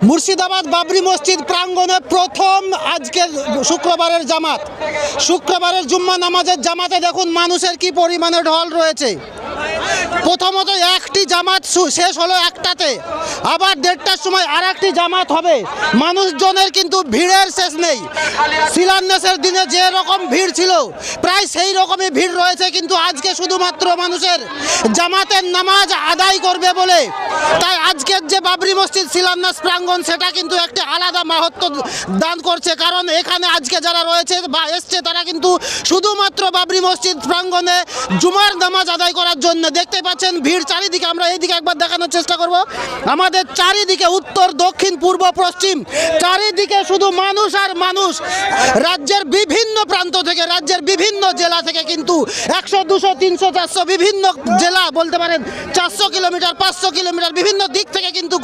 মুর্শিদাবাদ বাবরি মসজিদ প্রাঙ্গণে প্রথম আজকের শুক্রবারের জামাত, শুক্রবারের জুম্মা নামাজের জামাতে দেখুন মানুষের কি পরিমাণে ঢল রয়েছে। প্রথমত একটি জামাত শেষ হলো একটাতে, আবার 1:30টার সময় আর একটি জামাত হবে। মানুষজনের কিন্তু ভিড়ের শেষ নেই। শিলান্যাসের দিনে যে রকম ভিড় ছিল প্রায় সেই রকমই ভিড় রয়েছে, কিন্তু আজকে শুধুমাত্র মানুষের জামাতের নামাজ আদায় করবে বলে তাই আজকের যে বাবরি মসজিদ শিলান্যাস প্রাঙ্গণ সেটা কিন্তু একটি আলাদা মাহাত্ম্য দান করছে। কারণ এখানে আজকে যারা রয়েছে বা এসছে তারা কিন্তু শুধুমাত্র বাবরি মসজিদ প্রাঙ্গণে জুমার নামাজ আদায় করার জন্য। দেখতে পাচ্ছেন ভিড় চারিদিকে, আমরা এইদিকে একবার দেখানোর চেষ্টা করব। আমাদের চারিদিকে উত্তর দক্ষিণ পূর্ব পশ্চিম চারিদিকে শুধু মানুষ আর মানুষ। রাজ্যের বিভিন্ন প্রান্ত থেকে, রাজ্যের বিভিন্ন জেলা থেকে কিন্তু 100, 200, 300, 400 বিভিন্ন জেলা বলতে পারেন 400 কিলোমিটার 500 কিলোমিটার বিভিন্ন দিক থেকে কিন্তু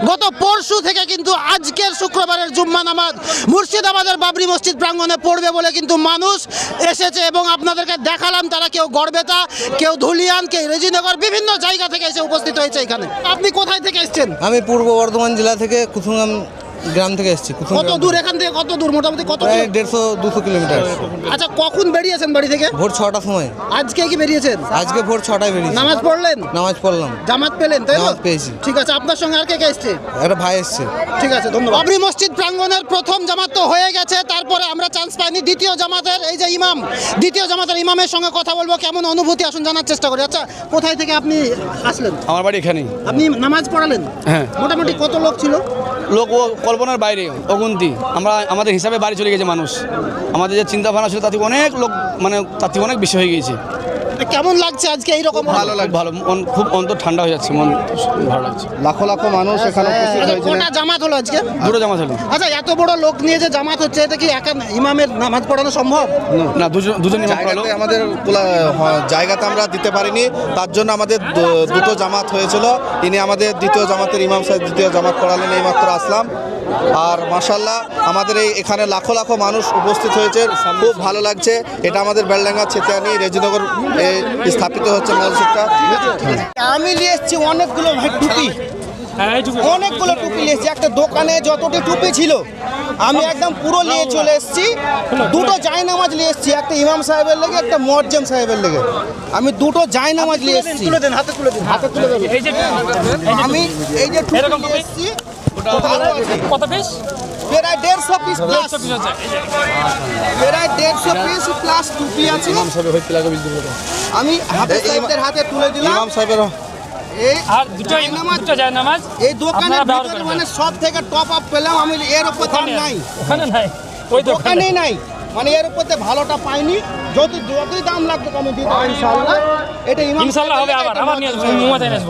গত পরশু থেকে কিন্তু আজকের শুক্রবারের জুম্মা নামাজ মুর্শিদাবাদের বাবরি মসজিদ প্রাঙ্গণে পড়বে বলে কিন্তু মানুষ এসেছে। এবং আপনাদেরকে দেখালাম তারা কেউ গড়বেতা, কেউ ধুলিয়ান, কেউ রেজিনগর বিভিন্ন জায়গা থেকে এসে উপস্থিত হয়েছে এখানে। আপনি কোথায় থেকে এসেছেন? আমি পূর্ব বর্ধমান জেলা থেকে কুথুঙ্গাম গ্রাম থেকে এসেছি। কত দূর এখান থেকে? কত দূর মোটামুটি? কত? 150-200 কিলোমিটার। আচ্ছা, কখন বেরিয়েছেন বাড়ি থেকে? ভোর 6টার সময়। আজকে কি বেরিয়েছেন? আজকে ভোর 6টায় বেরিয়েছি। নামাজ পড়লেন? নামাজ পড়লাম। জামাত পেলেন তাই তো? নামাজ পেয়েছি। ঠিক আছে, আপনার সঙ্গে আর কে কে এসছে? একটা ভাই এসছে। ঠিক আছে, ধন্যবাদ। বাবরি মসজিদ প্রাঙ্গণের প্রথম জামাত তো হয়ে গেছে, তারপরে আমরা চান্স পাইনি দ্বিতীয় জামাতের এই যে ইমাম, দ্বিতীয় জামাতের ইমামের সঙ্গে কথা বলবো। কেমন অনুভূতি আসুন জানার চেষ্টা করি। আচ্ছা, কোথায় থেকে আপনি আসলেন? আমার বাড়ি এখানেই। আপনি নামাজ পড়ালেন? হ্যাঁ। মোটামুটি কত লোক ছিল? লোক ও কল্পনার বাইরে, অগুন্তি। আমাদের হিসাবে বাড়ি চলে গেছে মানুষ। আমাদের যে চিন্তা ভাবনা ছিল তার থেকে অনেক লোক, মানে তার থেকে অনেক বেশি হয়ে গিয়েছে। কেমন লাগছে আজকে এইরকম? ভালো লাগে, ভালো, খুব অন্তর ঠান্ডা হয়ে যাচ্ছে, মন ভালো লাগছে। লাখো লাখো মানুষ এখানে উপস্থিত আচ্ছা, হয়েছে। কটা জামাত হলো আজকে? দুটো জামাত হলো। আচ্ছা, এত বড় লোক নিয়ে যে জামাত হচ্ছে এটা কি একা ইমামের নামাজ পড়ানো সম্ভব? না, দুজন ইমাম পড়ালো। জায়গাতে আমাদের জায়গাতে আমরা দিতে পারিনি, তার জন্য আমাদের দুটো জামাত হয়েছিল। ইনি আমাদের দ্বিতীয় জামাতের ইমাম সাহেব দ্বিতীয় জামাত পড়ালেন, এইমাত্র আসলাম। আর মাশাআল্লাহ আমাদের এখানে লাখো লাখো মানুষ উপস্থিত হয়েছে, খুব ভালো লাগছে। এটা আমাদের বেলডাঙ্গা ছেতিয়ানি রেজিনগর স্থাপিত হচ্ছে মসজিদটা। আমি নিয়ে এসেছি অনেকগুলো ভাই টুপি, অনেকগুলো টুপি নিয়ে এসেছি। একটা দোকানে যতটি টুপি ছিল আমি একদম পুরো নিয়ে চলে এসেছি। দুটো জায়নামাজ নিয়ে এসেছি, একটা ইমাম সাহেবের লেগে, একটা মুয়াজ্জিম সাহেবের লেগে। আমি দুটো জায়নামাজ নিয়ে এসেছি। হাতে তুলে দিন। আমি এই যে টুপি নিয়ে এসেছি কত পিস? প্রায় 150 পিস প্লাস, প্রায় 150 পিস প্লাস টুপি আছে। আমি হাফেজ সাহেবদের হাতে তুলে দিলাম। ইমাম সাহেবের এই আর দুটো জায়নামাজ এই দোকানের আপনারা ব্যবহার ভিতরে করবেন। মানে সব থেকে টপ আপ পেলাম আমি। এর উপর দাম নাই, ওখানে নাই, ওই দোকানে দোকানেই নাই, মানে এর উপর ভালোটা পাইনি। যতই দাম লাগতো আমি দিতাম ইনশাআল্লাহ। এটা ইমাম ইনশাআল্লাহ হবে। আবার নিয়ে আসবো, মোমো চাই না।